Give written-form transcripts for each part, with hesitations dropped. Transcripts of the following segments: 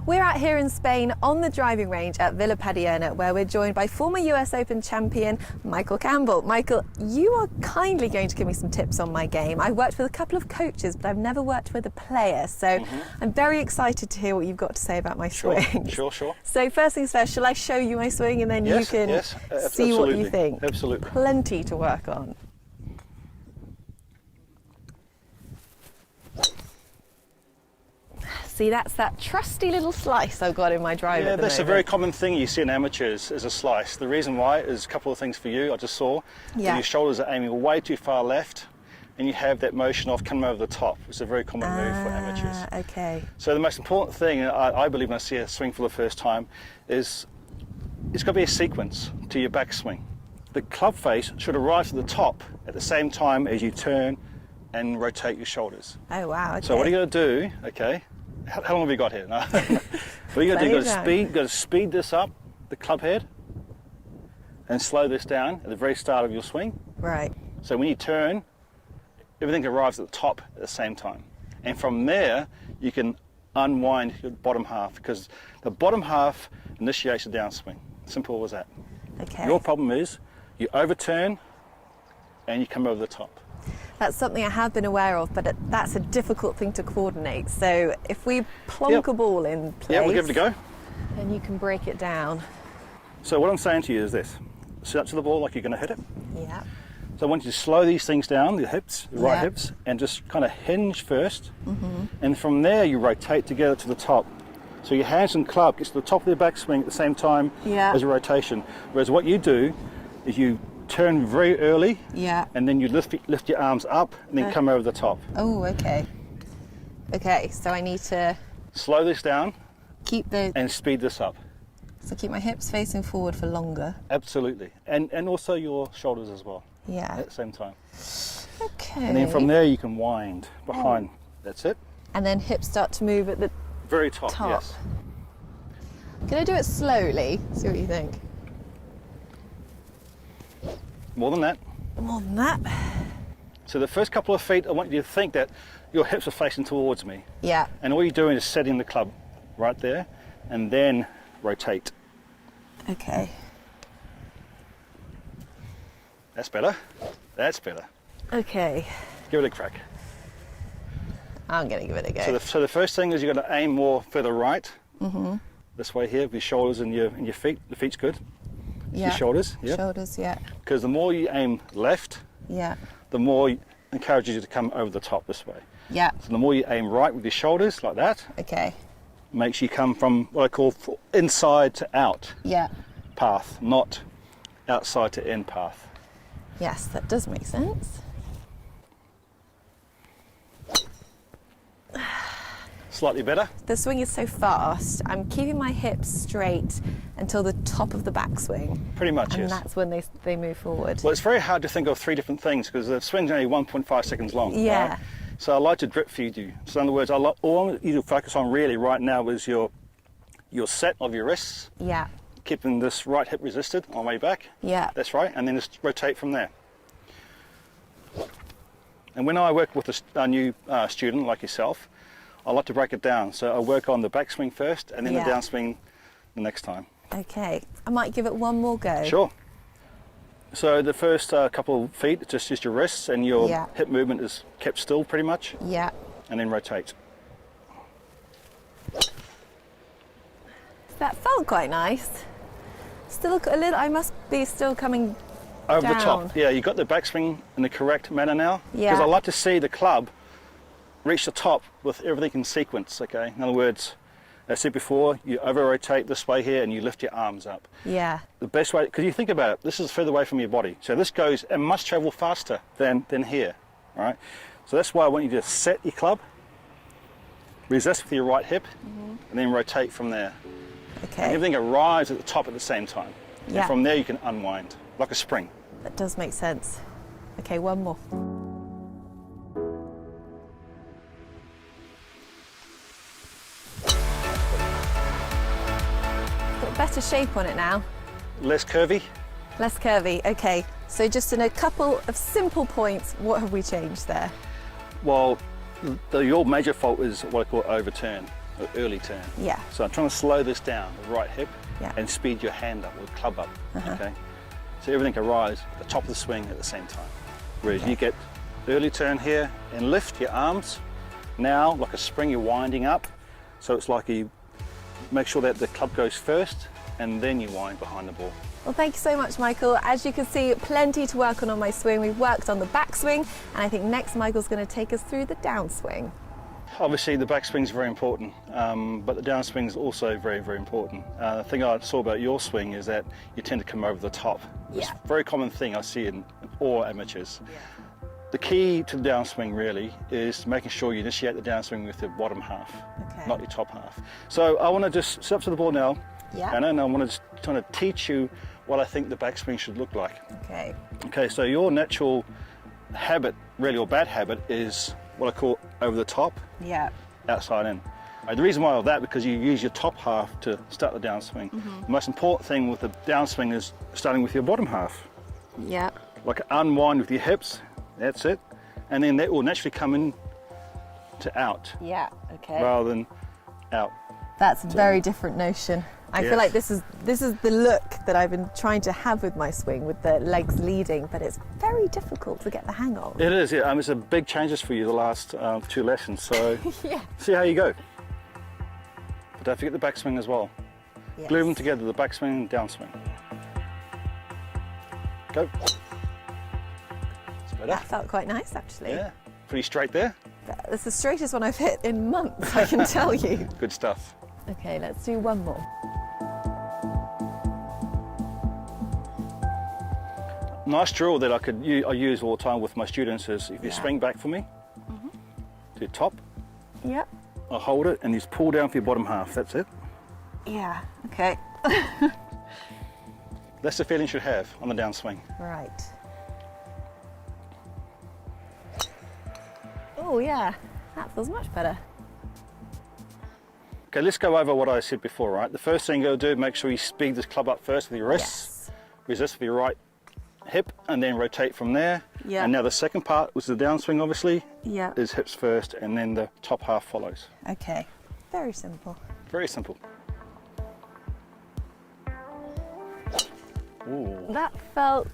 We're out here in Spain on the driving range at Villa Padierna, where we're joined by former US Open champion Michael Campbell. Michael, you are kindly going to give me some tips on my game. I've worked with a couple of coaches, but I've never worked with a player, so I'm very excited to hear what you've got to say about my swing. Sure. So first things first, shall I show you my swing and then you can see what you think? Absolutely. Plenty to work on. See, that's that trusty little slice I've got in my drive at the that's moment. a very common thing you see in amateurs, is a slice. The reason why is a couple of things for you. I just saw that your shoulders are aiming way too far left, and you have that motion of coming over the top. It's a very common move for amateurs. Okay. So the most important thing, I believe when I see a swing for the first time, is it's got to be a sequence to your backswing. The club face should arrive to the top at the same time as you turn and rotate your shoulders. Oh wow, okay. So what are you going to do, okay? How long have you got here? No. What you're going to do, you've got to speed this up, the club head, and slow this down at the very start of your swing. Right. So when you turn, everything arrives at the top at the same time. And from there, you can unwind your bottom half, because the bottom half initiates the downswing. Simple as that. Okay. Your problem is you overturn and you come over the top. That's something I have been aware of, but that's a difficult thing to coordinate. So if we plonk a ball in place, we'll give it a go. Then you can break it down. So what I'm saying to you is this: sit up to the ball like you're going to hit it. Yeah. So I want you to slow these things down, the hips, the right hips, and just kind of hinge first. And from there, you rotate together to the top. So your hands and club gets to the top of the backswing at the same time as a rotation. Whereas what you do is you turn very early, and then you lift your arms up and then come over the top. Oh, okay. Okay, so I need to slow this down, and speed this up. So keep my hips facing forward for longer. Absolutely, and also your shoulders as well. Yeah. At the same time. Okay. And then from there you can wind behind. That's it. And then hips start to move at the very top. Yes. Can I do it slowly? See what you think. More than that. More than that. So the first couple of feet, I want you to think that your hips are facing towards me. Yeah. And all you're doing is setting the club right there, and then rotate. Okay. That's better. That's better. Okay. Give it a crack. I'm going to give it a go. So the first thing is you're going to aim more further right. This way here with your shoulders and your feet. The feet's good. Your shoulders. Shoulders, Because the more you aim left, the more it encourages you to come over the top this way. Yeah. So the more you aim right with your shoulders like that, makes you come from what I call inside to out path, not outside to in path. Yes, that does make sense. Slightly better. The swing is so fast, I'm keeping my hips straight until the top of the backswing. Pretty much, and that's when they move forward. Well, it's very hard to think of three different things because the swing's only 1.5 seconds long. Yeah. Right? So I like to drip feed you. So in other words, all I want you to focus on really right now is your set of your wrists. Yeah. Keeping this right hip resisted on the way back. Yeah. That's right. And then just rotate from there. And when I work with a new student like yourself, I like to break it down. So I work on the backswing first and then the downswing the next time. Okay. I might give it one more go. Sure. So the first couple of feet, just your wrists and your hip movement is kept still pretty much. Yeah. And then rotate. That felt quite nice. Still a little, I must be still coming over down. The top. Yeah, you got the backswing in the correct manner now. Yeah. Because I like to see the club reach the top with everything in sequence, okay? In other words, as I said before, you over-rotate this way here and you lift your arms up. Yeah. The best way, because you think about it, this is further away from your body. So this goes and must travel faster than here, all right? So that's why I want you to set your club, resist with your right hip, and then rotate from there. Okay. And everything arrives at the top at the same time. Yeah. And from there you can unwind, like a spring. That does make sense. Okay, one more. Got better shape on it now. Less curvy. Less curvy, okay. So just in a couple of simple points, what have we changed there? Well, your major fault is what I call overturn. or early turn. Yeah. So I'm trying to slow this down, the right hip, Yeah. and speed your hand up or club up, okay? So everything arrives at the top of the swing at the same time. Whereas you get early turn here and lift your arms. Now, like a spring, you're winding up. So it's like you make sure that the club goes first and then you wind behind the ball. Well, thank you so much, Michael. As you can see, plenty to work on my swing. We've worked on the backswing, and I think next Michael's going to take us through the downswing. Obviously, the backswing is very important, but the downswing is also very, very important. The thing I saw about your swing is that you tend to come over the top. It's a very common thing I see in all amateurs. The key to the downswing really is making sure you initiate the downswing with the bottom half, not your top half. So I want to just sit up to the ball now, Anna, and I want to just kind of teach you what I think the backswing should look like. Okay, so your natural habit, really, or bad habit, is what I call over the top, outside in. The reason why of that, because you use your top half to start the downswing. The most important thing with the downswing is starting with your bottom half. Like unwind with your hips, that's it. And then that will naturally come in to out. Rather than out. That's a very different notion. I feel like this is the look that I've been trying to have with my swing, with the legs leading, but it's very difficult to get the hang of. It is, yeah. It's a big changes for you the last 2 lessons, so see how you go. But don't forget the backswing as well. Glue them together, the backswing and downswing. Go. That's better. That felt quite nice, actually. Yeah, pretty straight there. That's the straightest one I've hit in months, I can tell you. Good stuff. Okay, let's do one more. Nice drill that I use all the time with my students is if you swing back for me, to top, I'll hold it and you just pull down for your bottom half, that's it. Okay. That's the feeling you should have on the downswing. Right. Oh yeah, that feels much better. Okay, let's go over what I said before, right? The first thing you'll do, make sure you speed this club up first with your wrists. Resist with your right hip and then rotate from there. And now the second part, which is the downswing obviously, is hips first and then the top half follows. Okay, very simple. Very simple. Ooh. That felt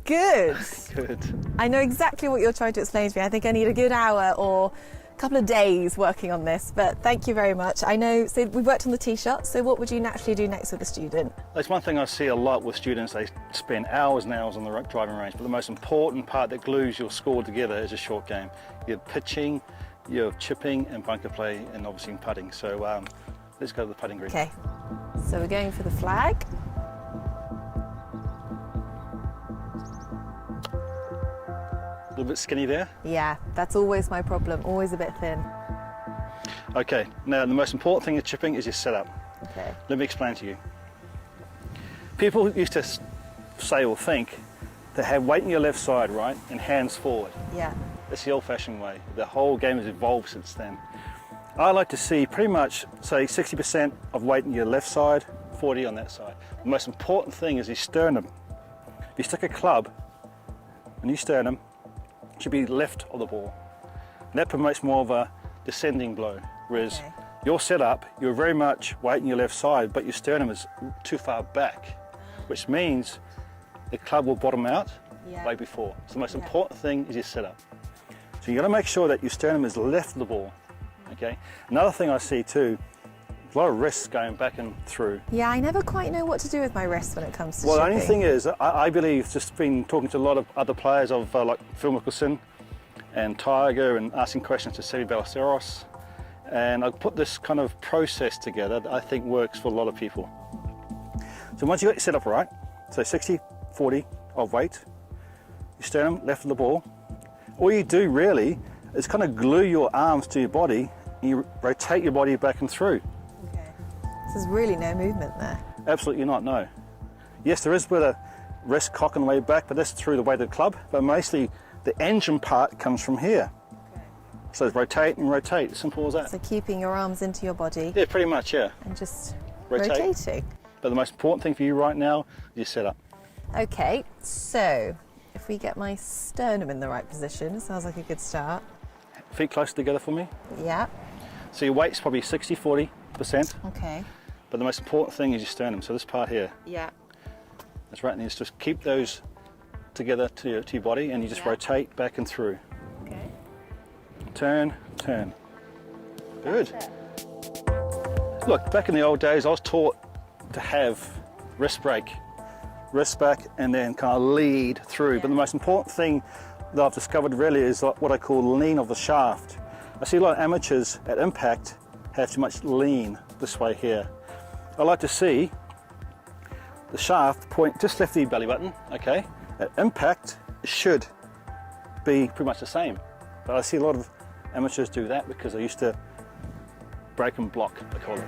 good. Good. I know exactly what you're trying to explain to me. I think I need a good hour or a couple of days working on this, but thank you very much. I know, so we've worked on the tee shot, so what would you naturally do next with a student? That's one thing I see a lot with students. They spend hours and hours on the driving range, but the most important part that glues your score together is a short game. You're pitching, you're chipping and bunker play, and obviously putting. So let's go to the putting green. Okay, so we're going for the flag. A little bit skinny there. Yeah, that's always my problem, always a bit thin. Okay, now the most important thing in chipping is your setup. Okay. Let me explain to you. People used to say or think to have weight in your left side, right, and hands forward. Yeah. That's the old-fashioned way. The whole game has evolved since then. I like to see pretty much, say, 60% of weight in your left side, 40 on that side. The most important thing is your sternum. If you stick a club on your sternum, it should be left of the ball. And that promotes more of a descending blow, whereas your setup, you're very much weight in your left side, but your sternum is too far back, which means the club will bottom out way before. So the most important thing is your setup. So you got to make sure that your sternum is left of the ball. Okay. Another thing I see too, a lot of wrists going back and through. Yeah, I never quite know what to do with my wrists when it comes to Well, shipping. the only thing is, I believe, just been talking to a lot of other players of like Phil Mickelson and Tiger and asking questions to Seve Ballesteros, and I put this kind of process together that I think works for a lot of people. So once you got your setup right, so 60-40 of weight, your sternum left of the ball, all you do really is kind of glue your arms to your body and you rotate your body back and through. Okay. There's really no movement there. Absolutely not, no. Yes, there is a bit of wrist cock on the way back, but that's through the weight of the club, but mostly the engine part comes from here. Okay. So rotate and rotate, simple as that. So keeping your arms into your body. Yeah, pretty much, yeah. And just rotate. rotating. But the most important thing for you right now is your setup. Okay, so if we get my sternum in the right position, sounds like a good start. Feet close together for me. Yeah. So your weight's probably 60-40%, Okay. but the most important thing is your sternum. So this part here, Yeah. that's right, and you just keep those together to your body, and you just rotate back and through. Okay. Turn, turn. Good. Look, back in the old days, I was taught to have wrist break, wrist back, and then kind of lead through. But the most important thing that I've discovered really is what I call lean of the shaft. I see a lot of amateurs at impact have too much lean this way here. I like to see the shaft point just left the belly button, okay? At impact, it should be pretty much the same. But I see a lot of amateurs do that because they used to break and block, they call it.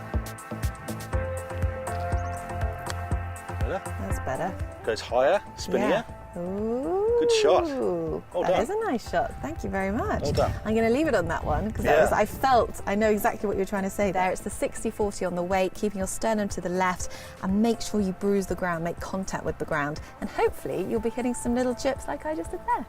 Better? That's better. Goes higher, spinnier. Yeah. Ooh. Good shot. Well That done. is a nice shot. Thank you very much. Well done. I'm going to leave it on that one because I know exactly what you're trying to say there. It's the 60-40 on the weight, keeping your sternum to the left, and make sure you bruise the ground, make contact with the ground, and hopefully you'll be hitting some little chips like I just did there.